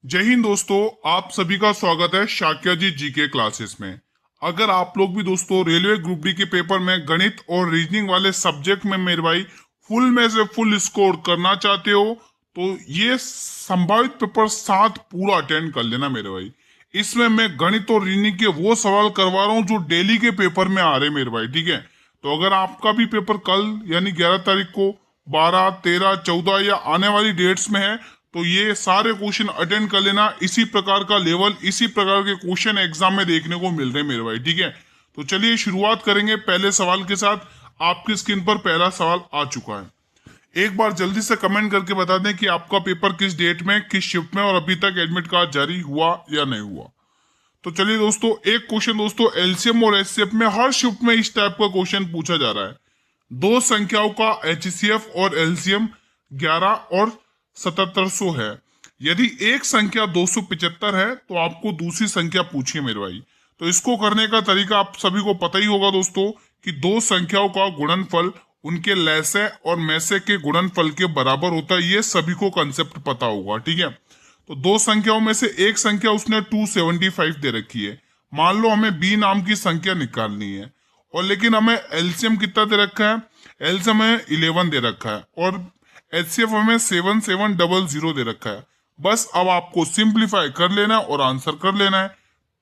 जय हिंद दोस्तों। आप सभी का स्वागत है शाक्या जी जीके क्लासेस में। अगर आप लोग भी दोस्तों रेलवे ग्रुप डी के पेपर में गणित और रीजनिंग वाले सब्जेक्ट में मेरे भाई फुल में से फुल स्कोर करना चाहते हो तो ये संभावित पेपर 7 पूरा अटेंड कर लेना मेरे भाई। इसमें मैं गणित और रीजनिंग के वो सवाल करवा रहा हूँ जो डेली के पेपर में आ रहे मेरे भाई, ठीक है। तो अगर आपका भी पेपर कल यानी 11 तारीख को 12, 13, 14 या आने वाली डेट्स में है तो ये सारे क्वेश्चन अटेंड कर लेना। इसी प्रकार का लेवल, इसी प्रकार के क्वेश्चन एग्जाम में देखने को मिल रहे हैं मेरे भाई, ठीक है। तो चलिए शुरुआत करेंगे पहले सवाल के साथ। आपकी स्क्रीन पर पहला सवाल आ चुका है। एक बार जल्दी से कमेंट करके बता दें कि आपका पेपर किस डेट में, किस शिफ्ट में और अभी तक एडमिट कार्ड जारी हुआ या नहीं हुआ। तो चलिए दोस्तों, एक क्वेश्चन दोस्तों एलसीएम और एचसीएफ में हर शिफ्ट में इस टाइप का क्वेश्चन पूछा जा रहा है। दो संख्याओं का एचसीएफ और एलसीएम 11 और 7700 है। यदि एक संख्या 275 है तो आपको दूसरी संख्या पूछिए मेरे भाई। तो इसको करने का तरीका आप सभी को पता ही होगा दोस्तों कि दो संख्याओं का गुणनफल उनके लैसे और मैसे के गुणनफल के बराबर होता है। ये सभी को कंसेप्ट पता होगा, ठीक है। तो दो संख्याओं में से एक संख्या उसने 275 दे रखी है। मान लो हमें बी नाम की संख्या निकालनी है और लेकिन हमें एलसीएम कितना दे रखा है, एलसीएम हमें 11 दे रखा है और एचसीएफ हमें 7700 दे रखा है। बस अब आपको सिंप्लीफाई कर लेना है और आंसर कर लेना है।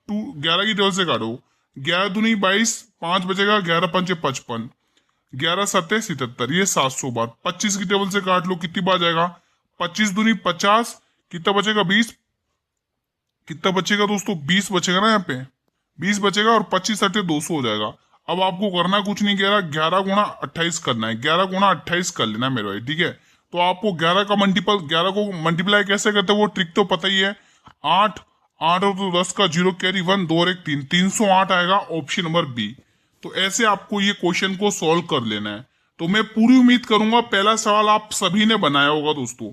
11 की टेबल से काटो, 11 दूनी 22, 5 बचेगा, 11 पंचे 55, 11 सत्ते 77, ये 700 बार। 25 की टेबल से काट लो, कितनी बार जाएगा, 25 दूनी 50, कितना बचेगा 20, कितना बचेगा दोस्तों 20 बचेगा ना, यहाँ पे 20 बचेगा और 25 सट्टे 200 हो जाएगा। अब आपको करना कुछ नहीं, 11 गुणा 28 करना है, 11 गुणा 28 कर लेना मेरे भाई, ठीक है। तो आपको 11 का मल्टीपल, 11 को मल्टीप्लाई कैसे करते हैं वो ट्रिक तो पता ही है। 8 8 और तो 10 का 0 कैरी 1, 2 और 1 3, 308 आएगा, ऑप्शन नंबर बी। तो ऐसे आपको ये क्वेश्चन को सॉल्व कर लेना है। तो मैं पूरी उम्मीद करूंगा पहला सवाल आप सभी ने बनाया होगा दोस्तों।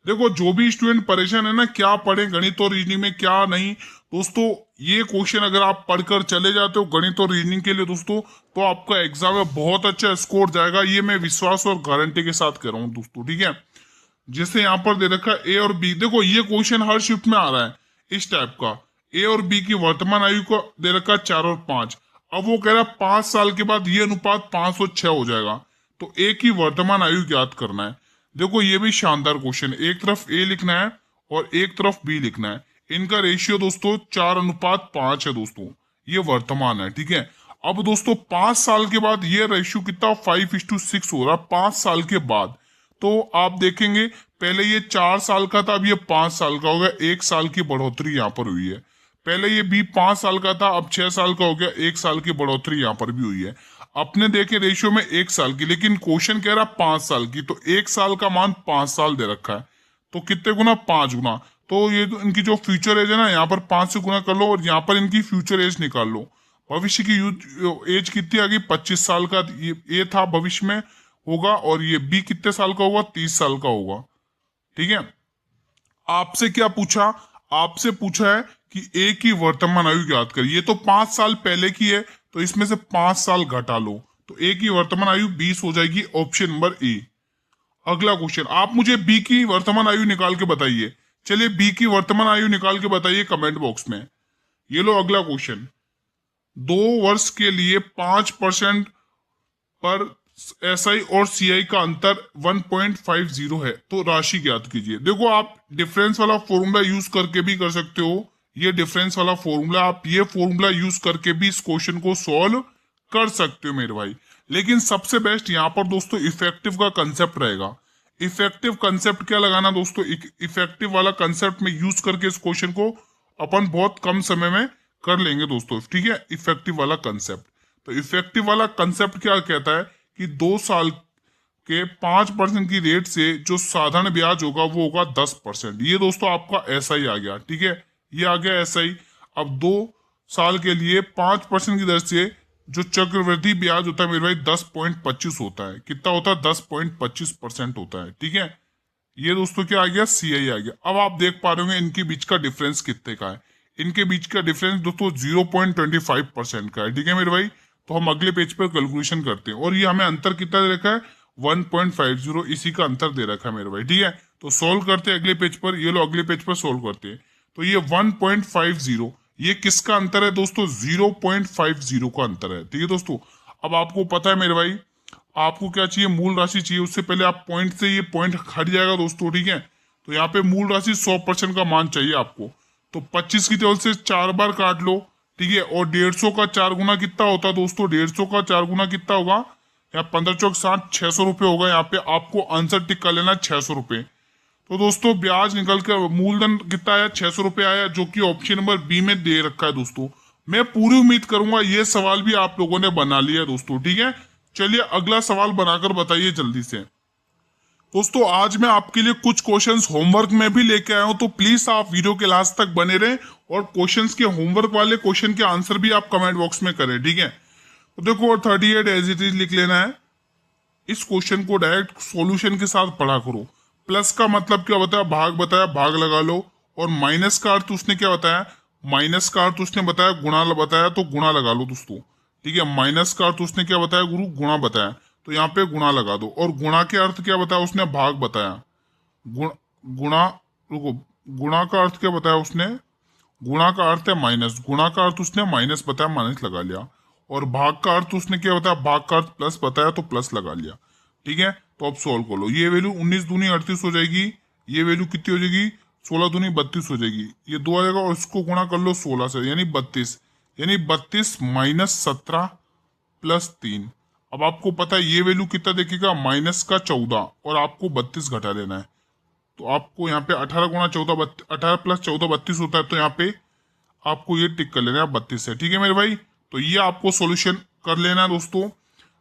देखो, जो भी स्टूडेंट परेशान है ना क्या पढ़े गणित और रीजनिंग में क्या नहीं, दोस्तों ये क्वेश्चन अगर आप पढ़कर चले जाते हो गणित और रीजनिंग के लिए दोस्तों, तो आपका एग्जाम में बहुत अच्छा स्कोर जाएगा। ये मैं विश्वास और गारंटी के साथ कह रहा हूँ दोस्तों, ठीक है। जैसे यहाँ पर दे रखा है ए और बी, देखो ये क्वेश्चन हर शिफ्ट में आ रहा है इस टाइप का। ए और बी की वर्तमान आयु को दे रखा है 4 और 5। अब वो कह रहा है 5 साल के बाद ये अनुपात 506 हो जाएगा। तो ए की वर्तमान आयु ज्ञात करना है। देखो ये भी शानदार क्वेश्चन है। एक तरफ ए लिखना है और एक तरफ बी लिखना है। इनका रेशियो दोस्तों 4:5 है दोस्तों, ये वर्तमान है, ठीक है। अब दोस्तों 5 साल के बाद ये रेशियो कितना 5:6 हो रहा है 5 साल के बाद। तो आप देखेंगे पहले ये 4 साल का था, अब ये 5 साल का हो गया, 1 साल की बढ़ोतरी यहाँ पर हुई है। पहले ये बी 5 साल का था, अब 6 साल का हो गया, 1 साल की बढ़ोतरी यहाँ पर भी हुई है। अपने देखे रेशियो में 1 साल की, लेकिन क्वेश्चन कह रहा 5 साल की, तो 1 साल का मान 5 साल दे रखा है। तो कितने गुना, 5 गुना। तो ये तो इनकी जो फ्यूचर एज है ना, यहाँ पर 5 से गुना कर लो और यहाँ पर इनकी फ्यूचर एज निकाल लो। भविष्य की एज कितनी आ गई, 25 साल का ये था भविष्य में होगा, और ये बी कितने साल का होगा, 30 साल का होगा, ठीक है। आपसे क्या पूछा, आपसे पूछा है कि ए की वर्तमान आयु ज्ञात करिए। ये तो 5 साल पहले की है, तो इसमें से 5 साल घटा लो तो ए की वर्तमान आयु 20 हो जाएगी, ऑप्शन नंबर ए। अगला क्वेश्चन, आप मुझे बी की वर्तमान आयु निकाल के बताइए। चलिए बी की वर्तमान आयु निकाल के बताइए कमेंट बॉक्स में। ये लो अगला क्वेश्चन, 2 वर्ष के लिए 5% पर एसआई और सीआई का अंतर 1.50 है, तो राशि ज्ञात कीजिए। देखो आप डिफरेंस वाला फॉर्मूला यूज करके भी कर सकते हो। ये डिफरेंस वाला फॉर्मूला, आप ये फॉर्मूला यूज करके भी इस क्वेश्चन को सॉल्व कर सकते हो मेरे भाई। लेकिन सबसे बेस्ट यहाँ पर दोस्तों इफेक्टिव का कंसेप्ट रहेगा। इफेक्टिव कंसेप्ट क्या लगाना दोस्तों, इफेक्टिव वाला कंसेप्ट में यूज करके इस क्वेश्चन को अपन बहुत कम समय में कर लेंगे दोस्तों, ठीक है। इफेक्टिव वाला कंसेप्ट, तो इफेक्टिव वाला कंसेप्ट क्या कहता है कि 2 साल के 5% की रेट से जो साधारण ब्याज होगा वो होगा 10%। ये दोस्तों आपका एसआई आ गया, ठीक है, ये आ गया एसआई। अब 2 साल के लिए 5% की दर से जो चक्रवृद्धि ब्याज होता है मेरे भाई 10.25 होता है। कितना होता है, 10.25% होता है, ठीक है। ये दोस्तों क्या आ गया, सीआई आ गया। अब आप देख पा रहे होंगे इनके बीच का डिफरेंस कितने का है। इनके बीच का डिफरेंस दोस्तों 0.25% का है, ठीक है मेरे भाई। तो हम अगले पेज पर कैलकुलेशन करते हैं और ये हमें अंतर कितना दे रखा है, 1.50, इसी का अंतर दे रखा है मेरे भाई, ठीक है। तो सोल्व करते हैं अगले पेज पर, ये लो अगले पेज पर सोल्व करते हैं। तो ये 1.50, ये किसका अंतर है दोस्तों? 0.50 का अंतर है। ठीक है दोस्तों, अब आपको पता है मेरे भाई, आपको क्या चाहिए? मूल राशि चाहिए। उससे पहले आप पॉइंट से, ये पॉइंट हट जाएगा दोस्तों। ठीक है, तो यहाँ पे मूल राशि 100% का मान चाहिए आपको। तो 25 की टेबल से 4 बार काट लो। ठीक है, और 150 का 4 गुना कितना होता है दोस्तों? 150 का 4 गुना कितना होगा? यहाँ 15 चौक 60, 600 रुपये होगा। यहाँ पे आपको आंसर टिक कर लेना 600 रुपये। तो दोस्तों ब्याज निकल कर मूलधन कितना आया? 600 रुपये आया, जो कि ऑप्शन नंबर बी में दे रखा है दोस्तों। मैं पूरी उम्मीद करूंगा ये सवाल भी आप लोगों ने बना लिया दोस्तों। ठीक है, चलिए अगला सवाल बनाकर बताइए जल्दी से। दोस्तों आज मैं आपके लिए कुछ क्वेश्चंस होमवर्क में भी लेके आया हूं, तो प्लीज आप वीडियो के लास्ट तक बने रहें और क्वेश्चंस के होमवर्क वाले क्वेश्चन के आंसर भी आप कमेंट बॉक्स में करें। ठीक है, तो देखो 38 एज इट इज लिख लेना है। इस क्वेश्चन को डायरेक्ट सॉल्यूशन के साथ पढ़ा करो। प्लस का मतलब क्या बताया? भाग बताया, भाग लगा लो। और माइनस का अर्थ उसने क्या बताया? माइनस का अर्थ उसने बताया गुणा बताया, तो गुणा लगा लो दोस्तों। ठीक है, माइनस का अर्थ उसने क्या बताया गुरु? गुणा बताया, तो यहाँ पे गुणा लगा दो। और गुणा के अर्थ क्या बताया उसने? भाग बताया। गुणा, रुको, गुणा का अर्थ क्या बताया उसने? गुणा का अर्थ है माइनस, गुणा का अर्थ उसने माइनस बताया, माइनस लगा लिया। और भाग का अर्थ उसने क्या बताया? भाग का अर्थ प्लस बताया, तो प्लस लगा लिया। ठीक है, तो अब सोल्व कर लो। ये वैल्यू 19 दूनी 38 हो जाएगी। ये वैल्यू कितनी हो जाएगी? 16 दूनी 32 हो जाएगी। ये 2 आ जाएगा और इसको गुणा कर लो 16 से, यानी 32। यानी 32 माइनस 17 प्लस 3। अब आपको पता है ये वैल्यू कितना देखेगा? माइनस का 14, और आपको 32 घटा लेना है। तो आपको यहाँ पे 18 गुणा 14, 18 प्लस 14 32 होता है। तो यहाँ पे आपको ये टिक कर लेना है 32 है। ठीक है मेरे भाई, तो ये आपको सॉल्यूशन कर लेना है दोस्तों।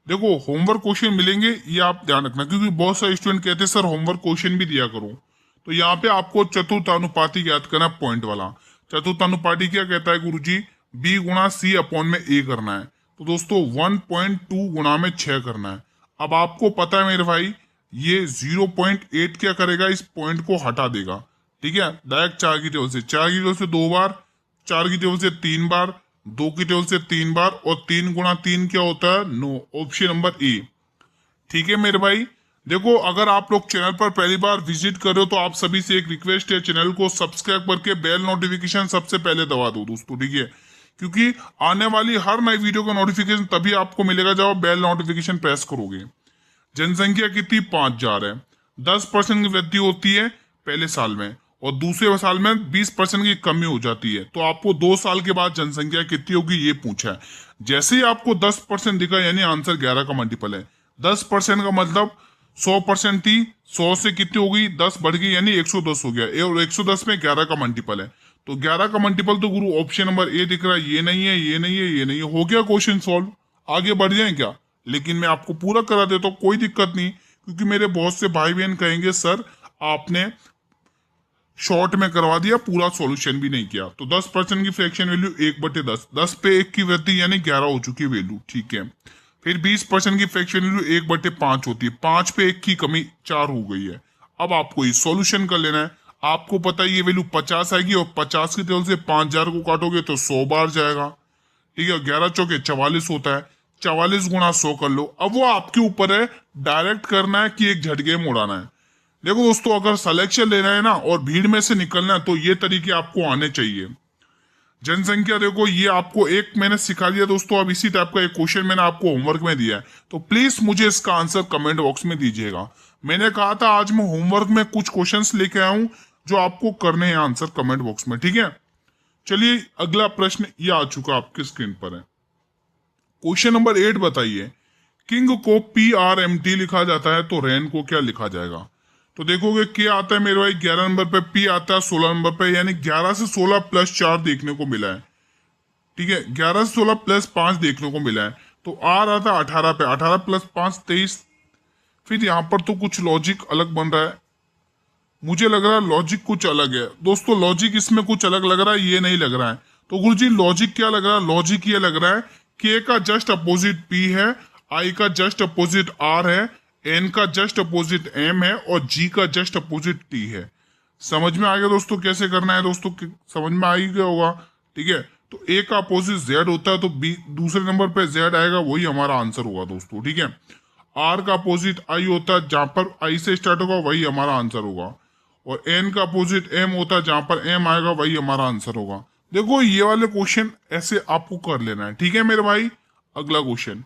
देखो होमवर्क क्वेश्चन मिलेंगे, ये आप ध्यान रखना, क्योंकि बहुत सारे स्टूडेंट कहते हैं सर होमवर्क क्वेश्चन भी दिया करो। तो यहाँ पे आपको चतुर्थानुपाती याद करना है, पॉइंट वाला। चतुर्थानुपाती क्या कहता है गुरुजी? बी गुणा सी अपॉन में ए करना है। तो दोस्तों 1.2 गुणा में 6 करना है। अब आपको पता है मेरे भाई, ये 0.8 क्या करेगा? इस पॉइंट को हटा देगा। ठीक है, डायरेक्ट 4 की टेबल से, 4 की टेबल से 2 बार, 4 की टेबल से 3 बार, 2 की टेबल से 3 बार, और 3 गुणा 3 क्या होता है? 9। Option number A. ठीक है मेरे भाई, देखो अगर आप लोग चैनल पर पहली बार विजिट कर रहे हो तो आप सभी से एक रिक्वेस्ट है, चैनल को सब्सक्राइब करके बेल नोटिफिकेशन सबसे पहले दबा दो दोस्तों। ठीक है, क्योंकि आने वाली हर नई वीडियो का नोटिफिकेशन तभी आपको मिलेगा जब आप बेल नोटिफिकेशन प्रेस करोगे। जनसंख्या कितनी? 5,000 है। 10% की वृद्धि होती है पहले साल में, और दूसरे साल में 20% की कमी हो जाती है। तो आपको 2 साल के बाद जनसंख्या कितनी होगी ये पूछा है। जैसे ही आपको 10% दिखा, यानी आंसर 11 का मल्टीपल है। 10% का मतलब 100% थी, 100 से कितनी हो गई? 10 बढ़ गई, यानी 110 हो गया। और 110 में 11 का मल्टीपल है, तो 11 का मल्टीपल तो गुरु ऑप्शन नंबर ए दिख रहा है। ये नहीं है, ये नहीं है, ये नहीं है। हो गया क्वेश्चन सॉल्व। आगे बढ़ जाए क्या? लेकिन मैं आपको पूरा करा देता हूँ, कोई दिक्कत नहीं, क्योंकि मेरे बहुत से भाई बहन कहेंगे सर आपने शॉर्ट में करवा दिया, पूरा सॉल्यूशन भी नहीं किया। तो 10% की फ्रैक्शन वैल्यू 1/10, 10 पे 1 की वृद्धि यानी 11 हो चुकी है वैल्यू। ठीक है, फिर 20% की फ्रैक्शन वैल्यू 1/5 होती है, 5 पे 1 की कमी 4 हो गई है। अब आपको ये सॉल्यूशन कर लेना है। आपको पता है ये वैल्यू 50 आएगी, और 50 की टेबल से 5,000 को काटोगे तो 100 बार जाएगा। ठीक है, 11 चौके 44 होता है। 44 गुणा 100 कर लो। अब वो आपके ऊपर है, डायरेक्ट करना है कि एक झटके में उड़ाना है। देखो दोस्तों, अगर सिलेक्शन लेना है ना और भीड़ में से निकलना है, तो ये तरीके आपको आने चाहिए। जनसंख्या देखो, ये आपको एक मैंने सिखा दिया दोस्तों। अब इसी टाइप का एक क्वेश्चन मैंने आपको होमवर्क में दिया है, तो प्लीज मुझे इसका आंसर कमेंट बॉक्स में दीजिएगा। मैंने कहा था आज मैं होमवर्क में कुछ क्वेश्चंस लेके आया हूं जो आपको करने हैं आंसर कमेंट बॉक्स में। ठीक है, चलिए अगला प्रश्न ये आ चुका आपकी स्क्रीन पर है। क्वेश्चन नंबर 8 बताइए, किंग को PRMT लिखा जाता है तो रैन को क्या लिखा जाएगा? तो देखोगे क्या आता है मेरे भाई? 11 नंबर पे P आता है, 16 नंबर पे, यानी 11 से 16 प्लस 4 देखने को मिला है। ठीक है, 11 से 16 प्लस 5 देखने को मिला है। तो R आता है 18 पे, 18 प्लस 5 23। फिर यहाँ पर तो कुछ लॉजिक अलग बन रहा है, मुझे लग रहा है लॉजिक कुछ अलग है दोस्तों। लॉजिक इसमें कुछ अलग लग रहा है, ये नहीं लग रहा है। तो गुरुजी लॉजिक क्या लग रहा है? लॉजिक ये लग रहा है K का जस्ट अपोजिट P है, I का जस्ट अपोजिट R है, N का जस्ट अपोजिट M है, और G का जस्ट अपोजिट T है। समझ में आ गया दोस्तों कैसे करना है? दोस्तों समझ में आ ही गया होगा। ठीक है, तो A का अपोजिट Z होता है, तो B दूसरे नंबर पे Z आएगा, वही हमारा आंसर होगा दोस्तों। ठीक है, R का अपोजिट I होता है, जहां पर I से स्टार्ट होगा वही हमारा आंसर होगा। और एन का अपोजिट एम होता है, जहां पर एम आएगा वही हमारा आंसर होगा। देखो ये वाले क्वेश्चन ऐसे आपको कर लेना है, ठीक है मेरे भाई। अगला क्वेश्चन,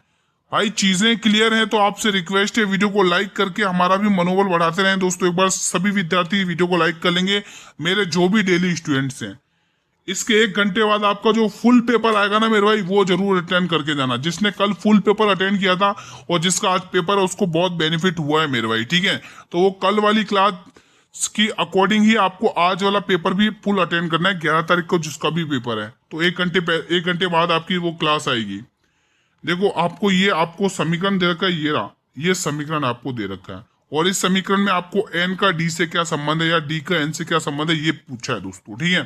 भाई चीजें क्लियर हैं तो आपसे रिक्वेस्ट है वीडियो को लाइक करके हमारा भी मनोबल बढ़ाते रहें दोस्तों। एक बार सभी विद्यार्थी वीडियो को लाइक कर लेंगे, मेरे जो भी डेली स्टूडेंट्स हैं। इसके 1 घंटे बाद आपका जो फुल पेपर आएगा ना मेरे भाई, वो जरूर अटेंड करके जाना। जिसने कल फुल पेपर अटेंड किया था और जिसका आज पेपर है उसको बहुत बेनिफिट हुआ है मेरे भाई, ठीक है। तो वो कल वाली क्लास की अकॉर्डिंग ही आपको आज वाला पेपर भी फुल अटेंड करना है, 11 तारीख को जिसका भी पेपर है। तो 1 घंटे बाद आपकी वो क्लास आएगी। देखो आपको समीकरण दे रखा है, ये रहा, ये समीकरण आपको दे रखा है। और इस समीकरण में आपको एन का डी से क्या संबंध है या डी का एन से क्या संबंध है ये पूछा है दोस्तों, ठीक है।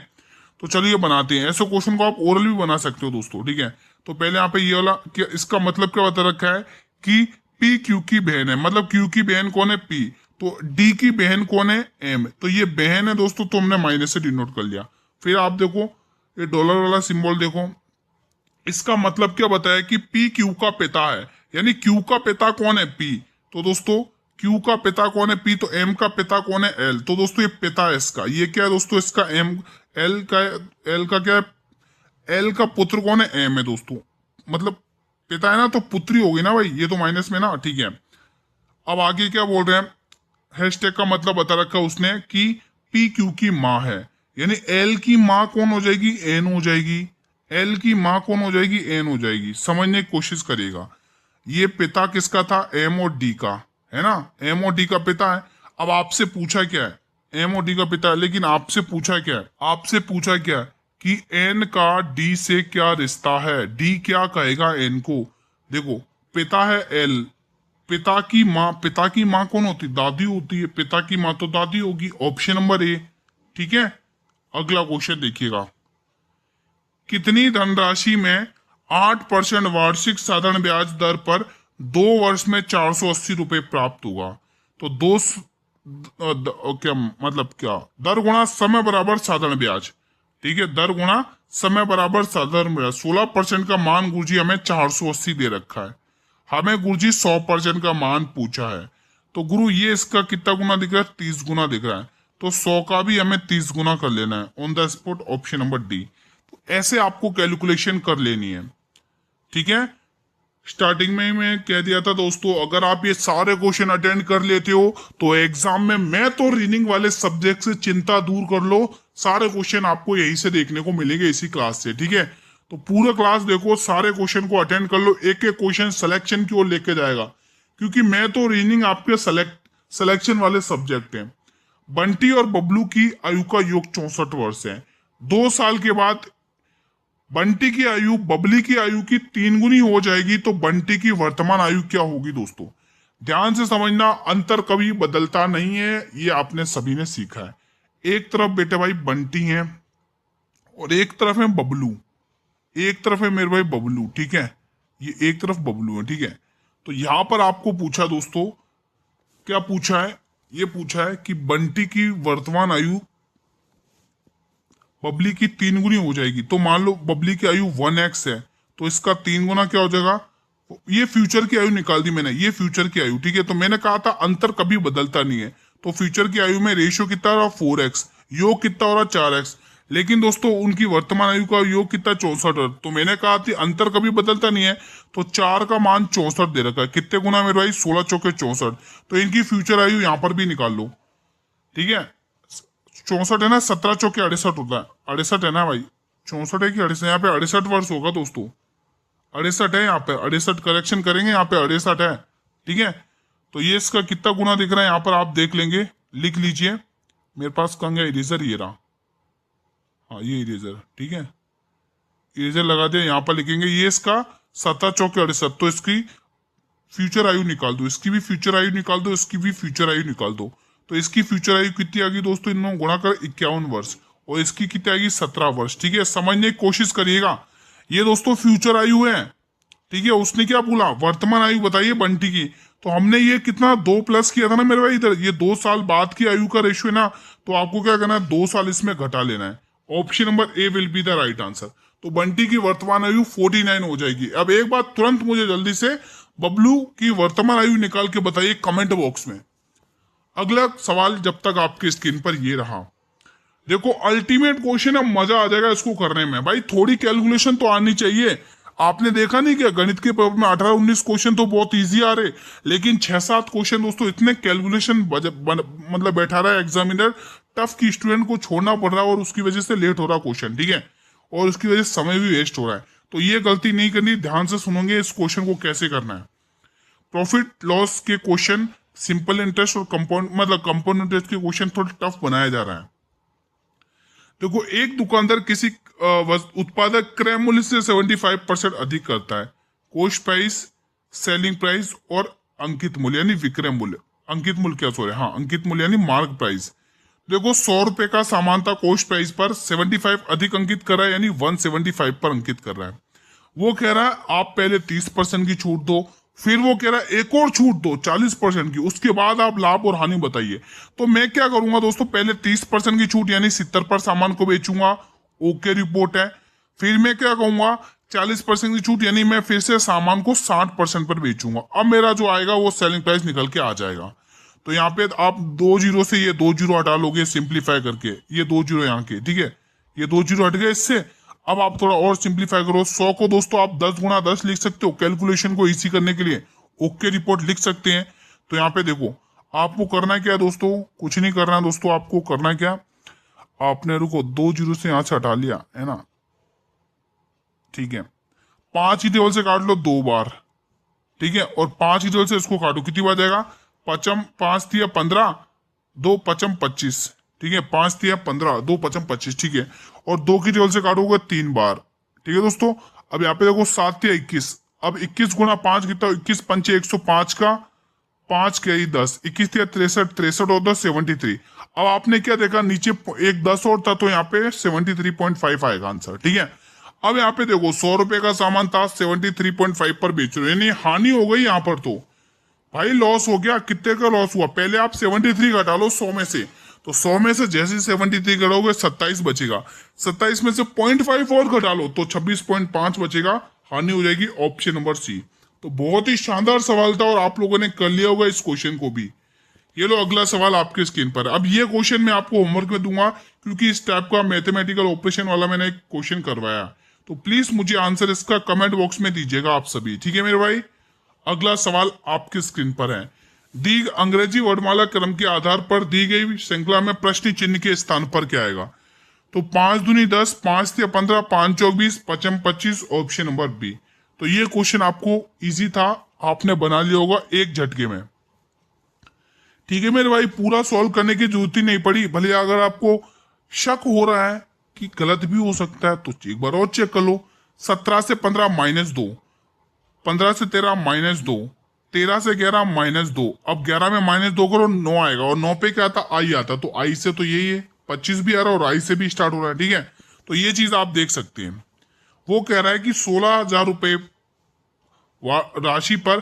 तो चलिए बनाते हैं। ऐसे क्वेश्चन को आप ओरल भी बना सकते हो दोस्तों, ठीक है। तो पहले यहाँ पे ये वाला क्या, इसका मतलब क्या बता रखा है कि पी क्यू की बहन है, मतलब क्यू की बहन कौन है, पी। तो डी की बहन कौन है, एम। तो ये बहन है दोस्तों, तो हमने माइनस से डिनोट कर लिया। फिर आप देखो ये डॉलर वाला सिंबल देखो, इसका मतलब क्या बताया कि पी क्यू का पिता है, यानी क्यू का पिता कौन है, पी। तो दोस्तों क्यू का पिता कौन है, पी। तो एम का पिता कौन है, एल। तो दोस्तों ये पिता है इसका, ये क्या है दोस्तों, इसका एम। एल का क्या है, एल का पुत्र कौन है, एम है दोस्तों। मतलब पिता है ना, तो पुत्री होगी ना भाई, ये तो माइनस में ना, ठीक है। अब आगे क्या बोल रहे हैं, हैशटैग का मतलब बता रखा उसने कि पी क्यू की माँ है, यानी एल की माँ कौन हो जाएगी, एन हो जाएगी। एल की माँ कौन हो जाएगी, एन हो जाएगी। समझने की कोशिश करिएगा, ये पिता किसका था, एम और डी का, है ना। एम और डी का पिता है। अब आपसे पूछा क्या है, एम और डी का पिता है, लेकिन आपसे पूछा क्या है, आपसे पूछा क्या है कि एन का डी से क्या रिश्ता है, डी क्या कहेगा एन को। देखो पिता है एल, पिता की माँ कौन होती, दादी होती है, पिता की माँ तो दादी होगी, ऑप्शन नंबर ए, ठीक है। अगला क्वेश्चन देखिएगा, कितनी धनराशि में 8% वार्षिक साधारण ब्याज दर पर 2 वर्ष में 480 रुपए प्राप्त होगा। तो क्या मतलब क्या, दर गुणा समय बराबर साधारण ब्याज, ठीक है। दर गुणा समय बराबर साधारण ब्याज, 16% का मान गुरुजी हमें 480 दे रखा है, हमें गुरुजी 100% का मान पूछा है। तो गुरु ये इसका कितना गुना दिख रहा है, 30 गुना दिख रहा है। तो 100 का भी हमें 30 गुना कर लेना है, on the spot, option number D. ऐसे आपको कैलकुलेशन कर लेनी है, ठीक है। स्टार्टिंग में ही मैं कह दिया था दोस्तों, अगर आप ये सारे क्वेश्चन अटेंड कर लेते हो तो एग्जाम में मैं तो रीडिंग वाले सब्जेक्ट से चिंता दूर कर लो, सारे क्वेश्चन आपको यहीं से देखने को मिलेंगे, इसी क्लास से, ठीक है। तो पूरा क्लास देखो, सारे क्वेश्चन को अटेंड कर लो, एक एक क्वेश्चन सिलेक्शन की ओर लेके जाएगा, क्योंकि मैं तो रीडिंग आपके सिलेक्शन वाले सब्जेक्ट हैं। बंटी और बबलू की आयु का योग 64 वर्ष है। 2 साल के बाद बंटी की आयु बबली की आयु की 3 गुनी हो जाएगी, तो बंटी की वर्तमान आयु क्या होगी दोस्तों। ध्यान से समझना, अंतर कभी बदलता नहीं है, ये आपने सभी ने सीखा है। एक तरफ बेटे भाई बंटी है और एक तरफ है बबलू, एक तरफ है मेरे भाई बबलू, ठीक है। ये एक तरफ बबलू है, ठीक है। तो यहां पर आपको पूछा दोस्तों, क्या पूछा है, ये पूछा है कि बंटी की वर्तमान आयु बबली की 3 गुनी हो जाएगी। तो मान लो बबली की आयु 1x है, तो इसका 3 गुना क्या हो जाएगा, ये फ्यूचर की आयु निकाल दी मैंने, ये फ्यूचर की आयु, ठीक है। तो मैंने कहा था अंतर कभी बदलता नहीं है, तो फ्यूचर की आयु में रेशियो कितना रहा, 4x, योग कितना हो रहा, 4x। लेकिन दोस्तों उनकी वर्तमान आयु का योग कितना, 64। तो मैंने कहा था अंतर कभी बदलता नहीं है, तो 4 का मान 64 दे रखा है। कितने गुना मेरे भाई, 16 चौके 64। तो इनकी फ्यूचर आयु यहां पर भी निकाल लो, ठीक है। 64 है ना, 17 चौके 68 होता है, 68 है ना भाई, 64 है कि 68, यहाँ पे 68 वर्ष होगा दोस्तों, 68 है यहाँ पे, 68 करेक्शन करेंगे, यहाँ पे 68 है, ठीक है। तो ये इसका कितना गुना दिख रहा है यहाँ पर आप देख लेंगे, लिख लीजिए। मेरे पास कहाँ गया इरेजर, ये रहा, हाँ ये इरेजर, ठीक है। इरेजर लगा दिया, यहाँ पर लिखेंगे ये इसका 17 चौके 68। तो इसकी फ्यूचर आयु निकाल दो, इसकी भी फ्यूचर आयु निकाल दो, इसकी भी फ्यूचर आयु निकाल दो। तो इसकी फ्यूचर आयु कितनी आ गई दोस्तों, इन दोनों गुणा कर 51 वर्ष, और इसकी कितनी आएगी, 17 वर्ष, ठीक है। समझने की कोशिश करिएगा, ये दोस्तों फ्यूचर आयु है, ठीक है। उसने क्या बोला, वर्तमान आयु बताइए बंटी की। तो हमने ये कितना 2 प्लस किया था ना मेरे भाई, इधर ये 2 साल बाद की आयु का रेशियो है ना, तो आपको क्या करना है, 2 साल इसमें घटा लेना है। Option number A will be the right answer. तो बंटी की वर्तमान आयु 49 हो जाएगी। अब एक बात तुरंत मुझे जल्दी से बबलू की वर्तमान आयु निकाल के बताइए कमेंट बॉक्स में। अगला सवाल जब तक आपके स्क्रीन पर ये रहा, देखो अल्टीमेट क्वेश्चन है, मजा आ जाएगा इसको करने में। भाई थोड़ी कैलकुलेशन तो आनी चाहिए। आपने देखा नहीं क्या गणित के पेपर में 18-19 क्वेश्चन तो बहुत इजी आ रहे, लेकिन 6-7 क्वेश्चन दोस्तों इतने कैलकुलेशन मतलब बैठा रहा है एग्जामिनर, टफ की स्टूडेंट को छोड़ना पड़ रहा है और उसकी वजह से लेट हो रहा क्वेश्चन, ठीक है, और उसकी वजह से समय भी वेस्ट हो रहा है। तो ये गलती नहीं करनी, ध्यान से सुनोगे इस क्वेश्चन को कैसे करना है। प्रॉफिट लॉस के क्वेश्चन, सिंपल इंटरेस्ट और कंपाउंड इंटरेस्ट के क्वेश्चन थोड़ा टफ बनाया जा रहा है। देखो एक दुकानदार किसी उत्पादक क्रय मूल्य से 75% अधिक करता है। कोस्ट प्राइस, सेलिंग प्राइस और अंकित मूल्य यानी विक्रय मूल्य, अंकित मूल्य क्या सॉरी हाँ अंकित मूल्य यानी मार्क प्राइस। देखो 100 रुपए का सामान था, कोस्ट प्राइस पर 75 अधिक अंकित कर रहा है यानी 175 पर अंकित कर रहा है। वो कह रहा है आप पहले 30% की छूट दो, फिर वो कह रहा है एक और छूट दो 40% की, उसके बाद आप लाभ और हानि बताइए। तो मैं क्या करूंगा दोस्तों, पहले 30% की छूट यानी 70 पर सामान को बेचूंगा, ओके रिपोर्ट है। फिर मैं क्या कहूंगा 40% की छूट यानी मैं फिर से सामान को 60% पर बेचूंगा। अब मेरा जो आएगा वो सेलिंग प्राइस निकल के आ जाएगा। तो यहाँ पे आप 2 जीरो से ये 2 जीरो हटा लोगे सिंप्लीफाई करके, ये 2 जीरो यहाँ के, ठीक है, ये 2 जीरो हट गए इससे। अब आप थोड़ा और सिंप्लीफाई करो, 100 को दोस्तों आप 10 गुणा 10 लिख सकते हो, कैलकुलेशन को इजी करने के लिए ओके रिपोर्ट लिख सकते हैं। तो यहाँ पे देखो आपको करना क्या है दोस्तों, कुछ नहीं करना है दोस्तों, आपको करना क्या, आपने रुको 2 जीरो से यहाँ से हटा लिया है ना, ठीक है, 5 ही टेबल से काट लो 2 बार, ठीक है, और 5 ही टेबल से इसको काटो, कितनी बार जाएगा, पचम 5 दिया 15, 2 पचम 25, ठीक है, 5 दिया 15, 2 पचम 25, ठीक है, और 2 की टेबल से काटोगे 3 बार, ठीक है दोस्तों। अब यहाँ पे देखो 7 दिया 21, अब 21 गुणा 5 कितना, 21 पंचे 105 का, 5 के ही 10, 21 दिया 63, 63 और 10 73। अब आपने क्या देखा नीचे एक 10 और था, तो यहाँ पे 73.5 आएगा आंसर, ठीक है। अब यहाँ पे देखो 100 रुपए का सामान था, 73.5 पर बेच रहे हो, यानी हानि हो गई यहाँ पर। तो भाई लॉस हो गया, कितने का लॉस हुआ, पहले आप 73 घटा लो 100 में से, तो 100 में से जैसे 73 घटाओगे 27 बचेगा, 27 में से 0.5 और घटा लो तो 26.5 बचेगा, हानि हो जाएगी, ऑप्शन नंबर सी। तो बहुत ही शानदार सवाल था और आप लोगों ने कर लिया होगा इस क्वेश्चन को भी। ये लो अगला सवाल आपके स्क्रीन पर। अब ये क्वेश्चन मैं आपको होमवर्क में दूंगा, क्योंकि इस टाइप का मैथमेटिकल ऑपरेशन वाला मैंने एक क्वेश्चन करवाया। तो प्लीज मुझे आंसर इसका कमेंट बॉक्स में दीजिएगा आप सभी, ठीक है मेरे भाई। अगला सवाल आपके स्क्रीन पर है, दी अंग्रेजी वर्णमाला क्रम के आधार पर दी गई श्रृंखला में प्रश्न चिन्ह के स्थान पर क्या आएगा। तो 5 दूनी 10, 5 तिया 15, 5 चौक 20, 5 25, ऑप्शन नंबर बी। तो ये क्वेश्चन आपको इजी था, आपने बना लिया होगा एक झटके में, ठीक है मेरे भाई। पूरा सॉल्व करने की जरूरत ही नहीं पड़ी, भले अगर आपको शक हो रहा है कि गलत भी हो सकता है तो एक बार और चेक कर लो। 17 से 15 -2, 15 से 13 -2, 13 से 11 -2, अब 11 में -2 करो 9 आएगा, और 9 पे क्या आता, आई आता, तो आई से तो यही है 25 भी आ रहा है और आई से भी स्टार्ट हो रहा है, ठीक है। तो ये चीज आप देख सकते हैं। वो कह रहा है कि 16,000 रुपए राशि पर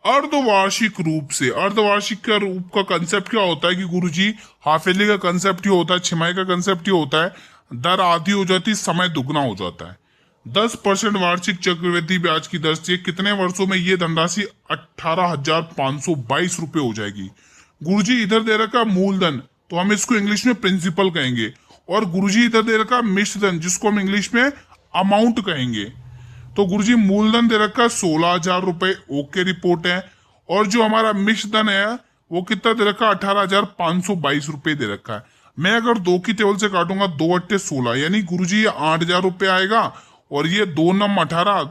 अर्धवार्षिक रूप से, अर्धवार्षिक का रूप का कंसेप्ट क्या होता है कि गुरुजी हाफेली का कंसेप्ट ही होता है, छमाही का कंसेप्ट ही होता है, दर आधी हो जाती, समय दुगना हो जाता है। 10% वार्षिक चक्रवृद्धि ब्याज की दर से कितने वर्षों में ये धनराशि 18,522 रुपए हो जाएगी। गुरुजी इधर दे रखा मूलधन, तो हम इसको इंग्लिश में प्रिंसिपल कहेंगे, और गुरुजी इधर दे रखा मिश्र धन, जिसको हम इंग्लिश में अमाउंट कहेंगे। तो गुरुजी मूलधन दे रखा 16,000 रुपए, ओके रिपोर्ट है, और जो हमारा मिश्र धन है वो कितना दे रखा, 18,522 रुपए दे रखा है। मैं अगर 2 की टेबल से काटूंगा 2 अट्ठे 16, यानी गुरुजी ये 8,000 रुपए आएगा, और ये 2 नम 18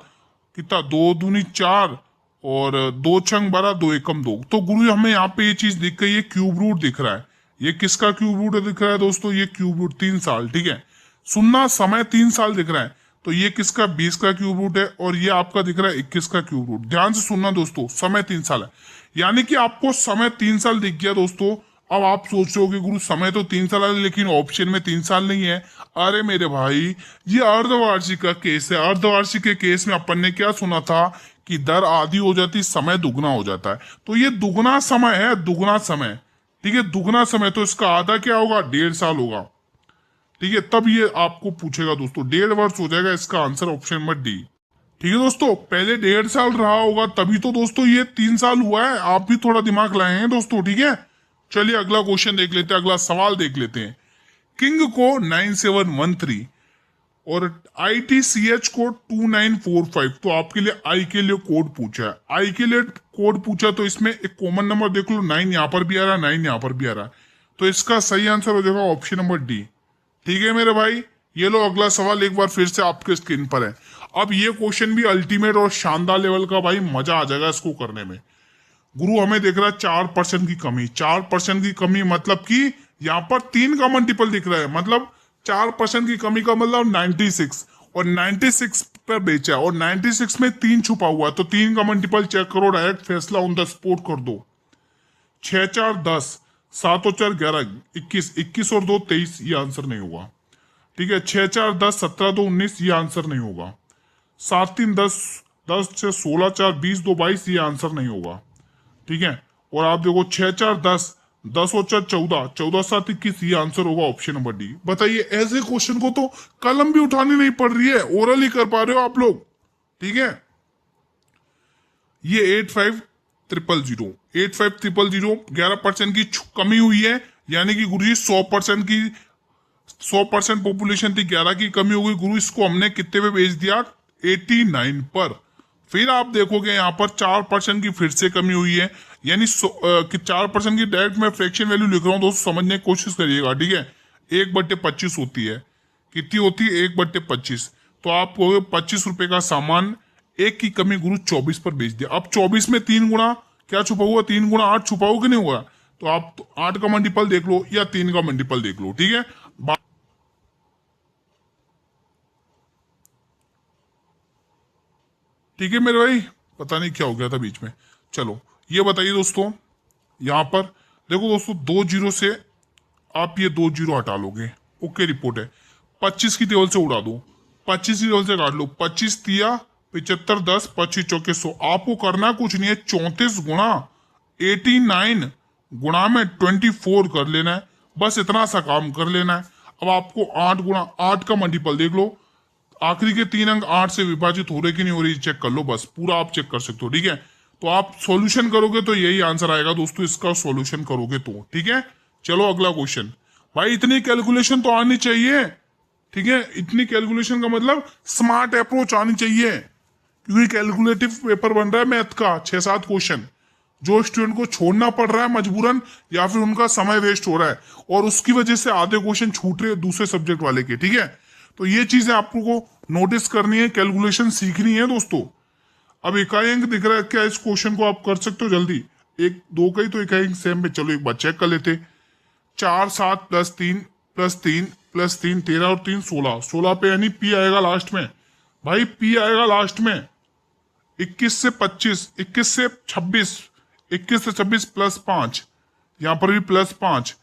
कितना, 2 दूनी 4 और 2 छंग 12, 2 एकम 2। तो गुरु हमें यहाँ पे ये चीज दिख गई, ये क्यूब रूट दिख रहा है। ये किसका क्यूब रूट दिख रहा है दोस्तों, ये क्यूब रूट 3 साल, ठीक है। सुनना, समय 3 साल दिख रहा है, तो ये किसका 20 का क्यूब रूट है, और ये आपका दिख रहा है 21 का क्यूब रूट। ध्यान से सुनना दोस्तों, समय 3 साल है, यानी कि आपको समय 3 साल दिख गया दोस्तों। अब आप सोच रहे हो कि गुरु समय तो 3 साल है लेकिन ऑप्शन में 3 साल नहीं है। अरे मेरे भाई, ये अर्धवार्षिक का केस है। अर्धवार्षिक के केस में अपन ने क्या सुना था कि दर आधी हो जाती, समय दुगना हो जाता है। तो ये दुगना समय है, दुगना समय, ठीक है, दुगना समय। तो इसका आधा क्या होगा, 1.5 साल होगा, ठीक है। तब ये आपको पूछेगा दोस्तों, 1.5 वर्ष हो जाएगा, इसका आंसर ऑप्शन नंबर डी, ठीक है दोस्तों। पहले 1.5 साल रहा होगा, तभी तो दोस्तों ये 3 साल हुआ है। आप भी थोड़ा दिमाग लाए हैं दोस्तों, ठीक है। चलिए अगला क्वेश्चन देख लेते हैं, अगला सवाल देख लेते हैं। किंग को 9713 और ITCH को 2945, तो आपके लिए आई के लिए कोड पूछा है। आई के लिए कोड पूछा तो इसमें एक कॉमन नंबर देख लो, 9 यहाँ पर भी आ रहा है, 9 यहाँ पर भी आ रहा है, तो इसका सही आंसर हो जाएगा ऑप्शन नंबर डी। ठीक है मेरे भाई, ये लो अगला सवाल एक बार फिर से आपके स्क्रीन पर है। अब ये क्वेश्चन भी अल्टीमेट और शानदार लेवल का, भाई मजा आ जाएगा इसको करने में। गुरु हमें देख रहा है 4% की कमी, 4% की कमी मतलब कि यहाँ पर 3 का मल्टीपल दिख रहा है, मतलब 4% की कमी का मतलब 96, और 96 पर बेचा है और 96 में 3 छुपा हुआ है, तो 3 का मल्टीपल चेक करो, डायरेक्ट फैसला ऑन द स्पॉट कर दो। 6 4 10, 7 और 4 11, 21, 21 और 2 23, ये आंसर नहीं होगा। ठीक है, 6 4 10, 17 2 19, ये आंसर नहीं होगा। 7 3 10, 10 6 16 4 20 2 22, ये आंसर नहीं होगा। ठीक है, और आप देखो 6 4 10, 10 और 4 14, 14 7 21, ये आंसर होगा ऑप्शन नंबर डी। बताइए, ऐसे क्वेश्चन को तो कलम भी उठानी नहीं पड़ रही है, ओरल ही कर पा रहे हो आप लोग। ठीक है, ये 85,000, 85,000, 11% की कमी हुई है, यानी कि गुरु जी 100% की 100% पॉपुलेशन थी, 11 की कमी हो गई। गुरु इसको हमने कितने पे बेच दिया? 89 पर। फिर आप देखोगे यहाँ पर 4% की फिर से कमी हुई है, यानी 4% की डायरेक्ट मैं फ्रैक्शन वैल्यू लिख रहा हूँ दोस्तों, समझने की कोशिश करिएगा। ठीक है, 1/25 होती है, कितनी होती है? 1/25, तो आप कहोगे 25 रुपए का सामान, एक की कमी गुरु 24 पर बेच दिया। अब 24 में 3 गुना क्या छुपा हुआ? 3 गुना 8 छुपा हुआ कि नहीं हुआ? तो आप 8 का मल्टीपल देख लो या 3 का मल्टीपल देख लो। ठीक है, ठीक है मेरे भाई, पता नहीं क्या हो गया था बीच में। चलो ये बताइए दोस्तों, यहां पर देखो दोस्तों, 2 जीरो से आप ये 2 जीरो हटा लोगे, ओके रिपोर्ट है। 25 की टेबल से उड़ा दो, 25 की टेबल से काट लो, 25 तिया 75, 10 25 चौके 100। आपको करना कुछ नहीं है, 34 गुणा 89 गुणा में 24 कर लेना है, बस इतना सा काम कर लेना है। अब आपको 8 गुणा 8 का मल्टीपल देख लो, आखिरी के 3 अंक 8 से विभाजित हो रहे कि नहीं हो रही चेक कर लो, बस पूरा आप चेक कर सकते हो। ठीक है, तो आप सॉल्यूशन करोगे तो यही आंसर आएगा दोस्तों, इसका सॉल्यूशन करोगे तो। ठीक है, चलो अगला क्वेश्चन। भाई इतनी कैलकुलेशन तो आनी चाहिए। ठीक है, इतनी कैलकुलेशन का मतलब स्मार्ट अप्रोच आनी चाहिए, क्योंकि कैलकुलेटिव पेपर बन रहा है मैथ का, 6-7 क्वेश्चन, जो स्टूडेंट को छोड़ना पड़ रहा है मजबूरन, या फिर उनका समय वेस्ट हो रहा है, और उसकी वजह से आधे क्वेश्चन छूट रहे हैं दूसरे सब्जेक्ट वाले के। ठीक है, तो ये चीजें आपको नोटिस करनी है, कैलकुलेशन सीखनी है दोस्तों। अब इकाई अंक दिख रहा है क्या? इस क्वेश्चन को आप कर सकते हो जल्दी, 1 2 का ही तो इकाई अंक सेम में। चलो एक बार चेक कर लेते। 4 7 + 3 + 3 + 3 13 और 3 16, 16 पे यानी पी आएगा लास्ट में। भाई पी आएगा लास्ट में। 21 से 25, 21 से 26, 21 से 26 + 5, यहाँ पर भी +5,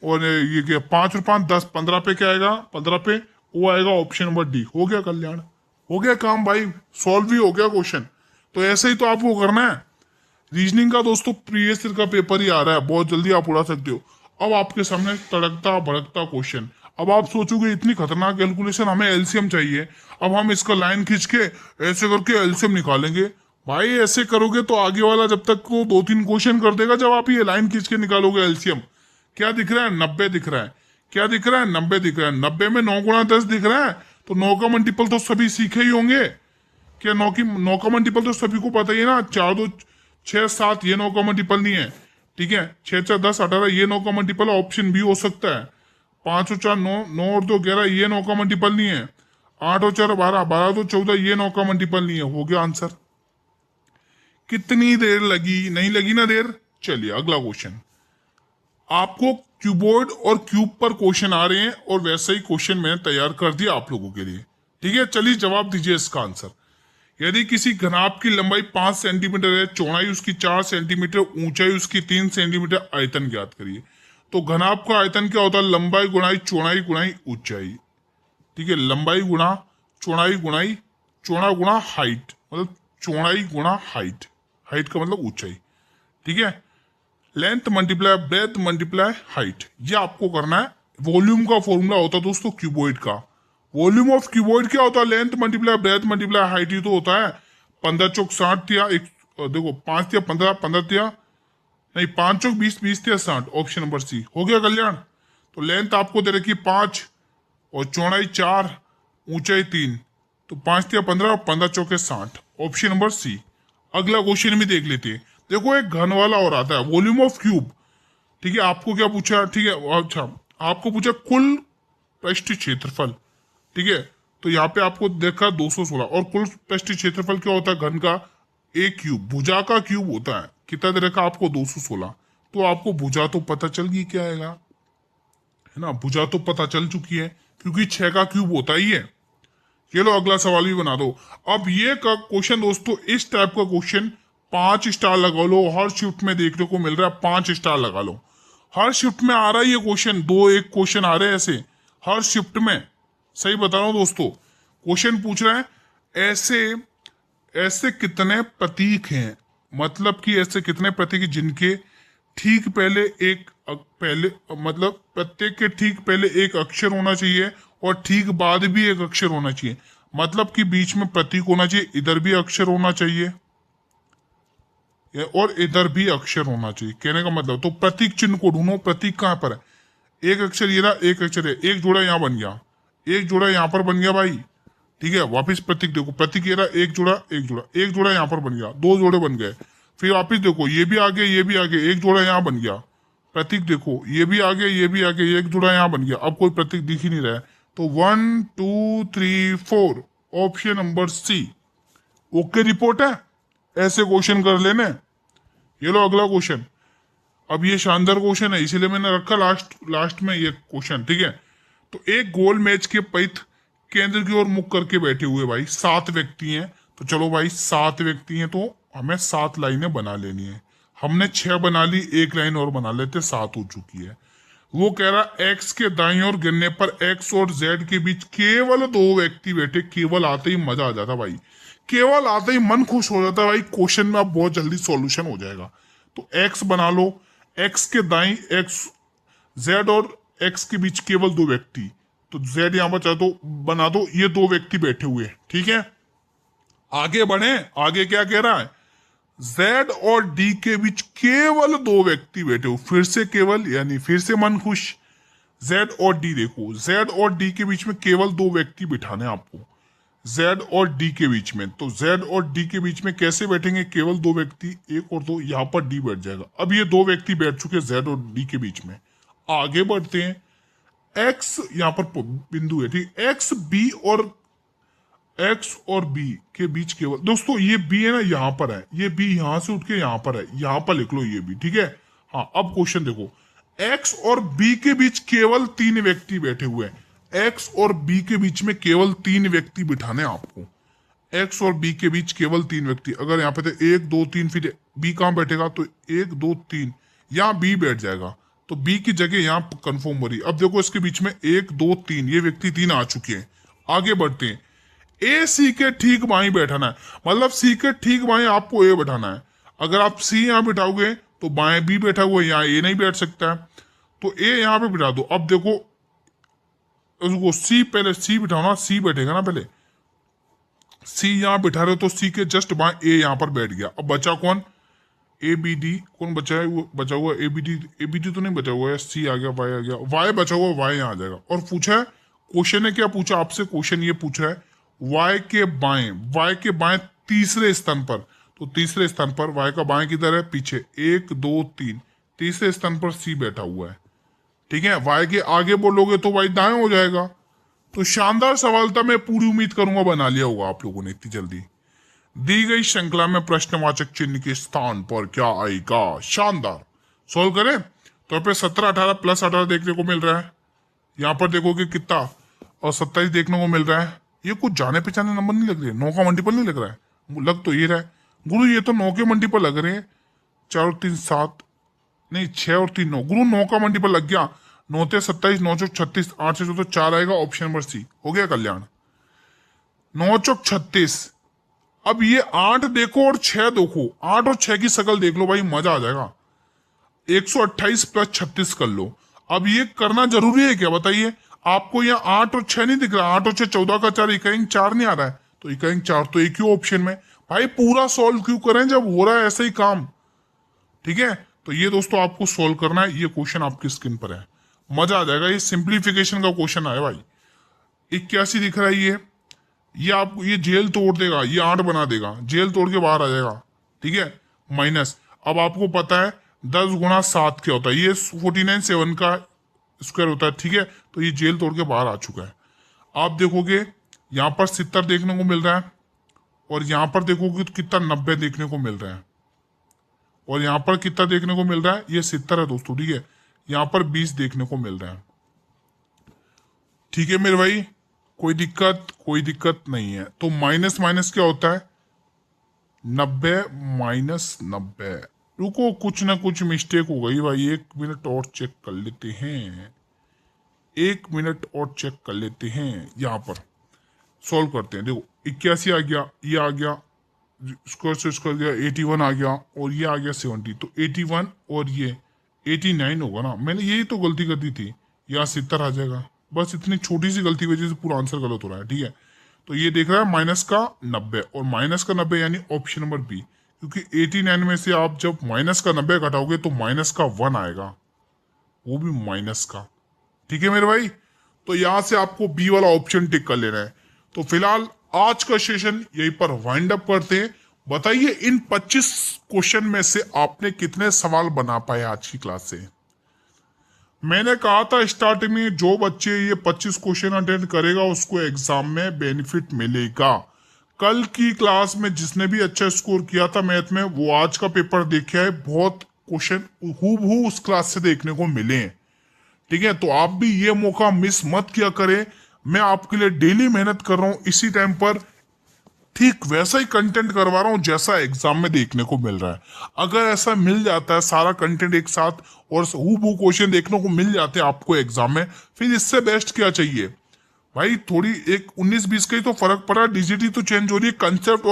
और ये क्या 5 और 5 10, 15 पे क्या आएगा? 15 पे वो आएगा ऑप्शन नंबर डी। हो गया कल्याण, हो गया काम भाई, सॉल्व भी हो गया क्वेश्चन। तो ऐसे ही तो आपको करना है। रीजनिंग का दोस्तों प्रीवियस ईयर का पेपर ही आ रहा है, बहुत जल्दी आप उड़ा सकते हो। अब आपके सामने तड़कता भड़कता क्वेश्चन। अब आप सोचोगे इतनी खतरनाक कैलकुलेशन, हमें एलसीएम चाहिए, अब हम इसका लाइन खींच के ऐसे करके एलसीएम निकालेंगे। भाई ऐसे करोगे तो आगे वाला जब तक को 2-3 क्वेश्चन कर देगा, जब आप ये लाइन खींच के निकालोगे एलसीएम। क्या दिख रहा है? 90 दिख रहा है। क्या दिख रहा है? 90 दिख रहा है। 90 में 9 गुणा 10 दिख रहा है, तो 9 का मल्टीपल तो सभी सीखे ही होंगे। क्या 9 का मल्टीपल तो सभी को पता ही है ना, 4 2 6 7, ये 9 का मल्टीपल नहीं है। ठीक है, 6 4 10 18, ये 9 का मल्टीपल ऑप्शन भी हो सकता है। 5 और 4 9, 9 और 2 11, ये 9 का मल्टीपल नहीं है। 8 और 4 12, 12 2 14, ये 9 का मल्टीपल नहीं है। हो गया आंसर। कितनी देर लगी? नहीं लगी ना देर। चलिए अगला क्वेश्चन। आपको क्यूबॉइड और क्यूब पर क्वेश्चन आ रहे हैं, और वैसे ही क्वेश्चन मैंने तैयार कर दिया आप लोगों के लिए। ठीक है, चलिए जवाब दीजिए इसका आंसर। यदि किसी घनाभ की लंबाई 5 सेंटीमीटर है, चौड़ाई उसकी 4 सेंटीमीटर, ऊंचाई उसकी 3 सेंटीमीटर, आयतन ज्ञात करिए। तो घनाभ का आयतन क्या होता है? लंबाई गुणाई चौड़ाई गुणाई ऊंचाई। ठीक है, लंबाई गुणा चौड़ाई गुणाई, चौड़ा गुणा हाइट, मतलब चौड़ाई गुणा हाइट, हाइट का मतलब ऊंचाई। ठीक है, length multiply breadth multiply height, ये आपको करना है। वॉल्यूम का फॉर्मूला होता है दोस्तों क्यूबॉइड का। वॉल्यूम ऑफ क्यूबॉइड क्या होता है? Length multiply breadth multiply height ही तो होता है। 15 चौक 60 तिया, एक देखो 5 तिया 15, 15 तिया नहीं, 5 चौक 20, 20 थे 60, ऑप्शन नंबर सी हो गया कल्याण। तो लेंथ आपको दे रखी 5 और चौड़ाई 4, ऊंचाई 3, तो 5 या 15 और 15 चौके 60, ऑप्शन नंबर सी। अगला क्वेश्चन भी देख लेते हैं। देखो एक घन वाला और आता है, वॉल्यूम ऑफ क्यूब। ठीक है, आपको क्या पूछा, ठीक है, अच्छा आपको पूछा कुल पृष्ठ क्षेत्रफल। ठीक है, तो यहाँ पे आपको देखा 216, और कुल पृष्ठ क्षेत्रफल क्या होता है घन का, एक क्यूब, भुजा का क्यूब होता है। कितना दे रखा आपको 216, तो आपको भुजा तो पता चल गई क्या आएगा, है ना, भुजा तो पता चल चुकी है क्योंकि 6 का क्यूब होता ही है। चलो अगला सवाल भी बना दो। अब ये का क्वेश्चन दोस्तों, इस टाइप का क्वेश्चन 5 स्टार लगा लो, हर शिफ्ट में देखने को मिल रहा है, 5 स्टार लगा लो। हर शिफ्ट में आ रहा है ये क्वेश्चन, 2-1 क्वेश्चन आ रहे हैं ऐसे हर शिफ्ट में। सही बता रहा हूं दोस्तों, क्वेश्चन पूछ रहा है ऐसे ऐसे कितने प्रतीक हैं, मतलब कि ऐसे कितने प्रतीक जिनके ठीक पहले पहले मतलब प्रत्येक के ठीक पहले एक अक्षर होना चाहिए और ठीक बाद भी एक अक्षर होना चाहिए, मतलब कि बीच में प्रतीक होना चाहिए, इधर भी अक्षर होना चाहिए और इधर भी अक्षर होना चाहिए। कहने का मतलब, तो प्रतीक चिन्ह को ढूंढो, प्रतीक कहां पर है, एक अक्षर ये रहा, एक अक्षर है, एक जोड़ा यहां बन गया, एक जोड़ा यहां पर बन गया भाई। ठीक है, वापिस प्रतीक देखो, प्रतीक ये रहा, एक जोड़ा एक जोड़ा, एक जोड़ा यहां पर बन गया, 2 जोड़े बन गए। फिर वापिस देखो, ये भी आगे ये भी आगे, एक जोड़ा यहां बन गया, प्रतीक देखो, ये भी आगे ये भी आगे, एक जोड़ा यहां बन गया। अब कोई प्रतीक दिख ही नहीं रहा है, तो 1 2 3 4, option number C. Okay report है, ऐसे क्वेश्चन कर लेने। ये लो अगला क्वेश्चन। अब ये शानदार क्वेश्चन है, इसीलिए मैंने रखा लास्ट में ये क्वेश्चन। ठीक है, तो एक गोल मैच के पैत केंद्र की ओर मुख करके बैठे हुए भाई 7 व्यक्ति हैं। तो चलो भाई 7 व्यक्ति हैं, तो हमें 7 लाइनें बना लेनी है। हमने 6 बना ली, 1 लाइन और बना लेते, 7 हो चुकी है। वो कह रहा एक्स के दाईं ओर गिरने पर एक्स और जेड के बीच केवल 2 व्यक्ति बैठे। केवल आते ही मजा आ जाता भाई, केवल आते ही मन खुश हो जाता भाई, क्वेश्चन में अब बहुत जल्दी सॉल्यूशन हो जाएगा। तो एक्स बना लो, एक्स के दाईं एक्स, जेड और एक्स के बीच केवल 2 व्यक्ति, तो जेड यहां पर चाहे तो बना दो, ये 2 व्यक्ति बैठे हुए। ठीक है, आगे बढ़े, आगे क्या कह रहा है, जेड और डी के बीच केवल 2 व्यक्ति बैठे हो। फिर से केवल, यानी फिर से मन खुश, जेड और डी देखो, जेड और डी के बीच में केवल 2 व्यक्ति बिठाने आपको, जेड और डी के बीच में। तो जेड और डी के बीच में कैसे बैठेंगे, केवल 2 व्यक्ति, 1 और 2, यहां पर डी बैठ जाएगा। अब ये 2 व्यक्ति बैठ चुके जेड और डी के बीच में। आगे बढ़ते हैं, एक्स यहां पर बिंदु है, ठीक, एक्स और बी के बीच केवल, दोस्तों ये बी है ना यहां पर है, ये बी यहां से उठ के यहां पर है, यहां पर लिख लो ये बी। ठीक है, हाँ अब क्वेश्चन देखो, एक्स और बी के बीच केवल 3 व्यक्ति बैठे हुए हैं। एक्स और बी के बीच में केवल 3 व्यक्ति बिठाने आपको, एक्स और बी के बीच केवल 3 व्यक्ति। अगर यहाँ पे थे 1 2 3, फिर बी कहां बैठेगा, तो 1 2 3 यहाँ बी बैठ जाएगा, तो बी की जगह यहाँ कंफर्म हो रही। अब देखो इसके बीच में 1 2 3, ये व्यक्ति 3 आ चुके हैं। आगे बढ़ते हैं, ए सी के ठीक बाई बैठाना है, मतलब सी के ठीक बाई आपको ए बैठाना है। अगर आप सी यहां बिठाओगे तो बाएं बी बैठा हुआ है, यहाँ ए नहीं बैठ सकता है, तो ए यहां पे बिठा दो। अब देखो उसको सी, पहले सी बिठाना, सी बैठेगा ना पहले, सी यहां बिठा रहे हो तो सी के जस्ट बाएं ए यहां पर बैठ गया। अब बचा कौन, ए बी डी कौन बचा है, वो बचा हुआ ए बी डी तो नहीं बचा हुआ है, सी आ गया, वाई आ गया, वाई बचा हुआ, वाई यहाँ आ जाएगा। और पूछा है, क्वेश्चन ने क्या पूछा आपसे, क्वेश्चन ये पूछा है वाई के बाएं तीसरे स्थान पर, तो तीसरे स्थान पर वाई का बाएं किधर है, पीछे, 1 2 3, तीसरे स्थान पर सी बैठा हुआ है। ठीक है, वाई के आगे बोलोगे तो वाई दाएं हो जाएगा। तो शानदार सवाल था, मैं पूरी उम्मीद करूंगा बना लिया होगा आप लोगों ने इतनी जल्दी। दी गई श्रृंखला में प्रश्नवाचक चिन्ह के स्थान पर क्या आएगा, शानदार। सोल्व करें तो पे 17 18 प्लस 18 देखने को मिल रहा है, यहां पर देखोगे कितना, और 27 देखने को मिल रहा है। ये कुछ जाने पहचाने नंबर नहीं लग रहे, 9 का मल्टीपल नहीं लग रहा है, लग तो ये रहा है गुरु, ये तो 9 के मल्टीपल लग रहे हैं, 4 और 3 7, नहीं 6 और 3 9, गुरु 9 का मल्टीपल लग गया, 9 ते 27, 9 चौक 36, 8 से जो तो 4 आएगा, ऑप्शन नंबर सी हो गया कल्याण, 9 चौक 36। अब ये 8 देखो और 6 देखो, 8 और 6 की शकल देख लो भाई, मजा आ जाएगा। 128 प्लस 36 कर लो। अब ये करना जरूरी है क्या बताइए, आपको यहाँ 8 और 6 नहीं दिख रहा, 8 और 6 14 का 4, इकाइंक 4 नहीं आ रहा है, तो इकाइंक 4 तो एक ही ऑप्शन में भाई, पूरा सॉल्व क्यों करें जब हो रहा है ऐसे ही काम। ठीक है, तो ये दोस्तों आपको सोल्व करना है, ये क्वेश्चन आपकी स्क्रीन पर है, मजा आ जाएगा। ये सिंप्लीफिकेशन का क्वेश्चन है भाई। 81 दिख रहा है ये आपको ये जेल तोड़ देगा, ये 8 बना देगा, जेल तोड़ के बाहर आ जाएगा, ठीक है। माइनस, अब आपको पता है 10 गुणा 7 क्या होता है, ये 49/7 का स्क्वायर होता है, ठीक है। तो ये जेल तोड़ के बाहर आ चुका है। आप देखोगे यहाँ पर 70 देखने को मिल रहा है, और यहाँ पर देखोगे तो कितना 90 देखने को मिल रहा है, और यहाँ पर कितना देखने को मिल रहा है, ये 70 है दोस्तों, ठीक है। यहाँ पर 20 देखने को मिल रहा है, ठीक है मेरे भाई। कोई दिक्कत नहीं है। तो माइनस माइनस क्या होता है, 90 माइनस 90। रुको, कुछ ना कुछ मिस्टेक हो गई भाई, 1 मिनट और चेक कर लेते हैं, 1 मिनट और चेक कर लेते हैं। यहाँ पर सॉल्व करते हैं। देखो 81 आ गया, ये आ गया, स्क्वायर से स्क्वायर गया, 81 आ गया, और ये आ गया 70। तो 81 और ये 89 होगा ना। मैंने यही तो गलती कर दी थी, यहाँ 70 आ जाएगा। बस इतनी छोटी सी गलती की वजह से पूरा आंसर गलत हो रहा है, ठीक है। तो ये देख रहा है माइनस का 90, और माइनस का 90 यानी ऑप्शन नंबर बी, क्योंकि 89 में से आप जब माइनस का 90 घटाओगे तो माइनस का 1 आएगा, वो भी माइनस का, ठीक है मेरे भाई। तो यहां से आपको बी वाला ऑप्शन टिक कर लेना है। तो फिलहाल आज का सेशन यहीं पर वाइंड अप करते हैं। बताइए इन 25 क्वेश्चन में से आपने कितने सवाल बना पाए आज की क्लास से। मैंने कहा था स्टार्टिंग में, जो बच्चे ये 25 क्वेश्चन अटेंड करेगा उसको एग्जाम में बेनिफिट मिलेगा। कल की क्लास में जिसने भी अच्छा स्कोर किया था मैथ में, वो आज का पेपर देखे है, बहुत क्वेश्चन हूबहू उस क्लास से देखने को मिले हैं, ठीक है। तो आप भी ये मौका मिस मत किया करें। मैं आपके लिए डेली मेहनत कर रहा हूं, इसी टाइम पर ठीक वैसा ही कंटेंट करवा रहा हूं जैसा एग्जाम में देखने को मिल रहा है। अगर ऐसा मिल जाता है सारा कंटेंट एक साथ और हूबहू क्वेश्चन देखने को मिल जाते हैं आपको एग्जाम में, फिर इससे बेस्ट क्या चाहिए भाई। थोड़ी एक 19-20 का ही तो फर्क पड़ा, डिजिटी तो चेंज हो रही है, कंसेप्ट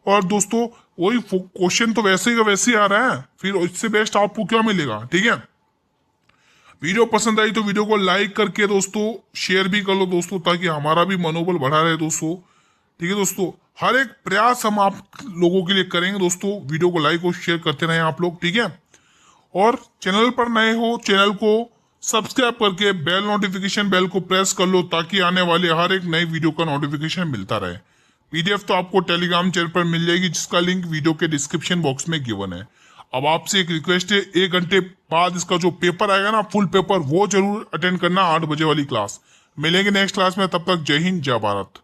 और दोस्तों वही क्वेश्चन तो वैसे ही का वैसे ही आ रहा है, फिर इससे बेस्ट आपको क्या मिलेगा, ठीक है। वीडियो पसंद आई तो वीडियो को लाइक करके दोस्तों शेयर भी कर लो दोस्तों, ताकि हमारा भी मनोबल बढ़ा रहे दोस्तों, ठीक है दोस्तों। हर एक प्रयास हम आप लोगों के लिए करेंगे दोस्तों। वीडियो को लाइक और शेयर करते रहें आप लोग, ठीक है। और चैनल पर नए हो, चैनल को सब्सक्राइब करके बेल नोटिफिकेशन बेल को प्रेस कर लो, ताकि आने वाले हर एक नई वीडियो का नोटिफिकेशन मिलता रहे। पीडीएफ तो आपको टेलीग्राम चैनल पर मिल जाएगी, जिसका लिंक वीडियो के डिस्क्रिप्शन बॉक्स में गिवन है। अब आपसे एक रिक्वेस्ट है, 1 घंटे बाद इसका जो पेपर आएगा ना, फुल पेपर, वो जरूर अटेंड करना, 8 बजे वाली क्लास। मिलेंगे नेक्स्ट क्लास में, तब तक जय हिंद जय भारत।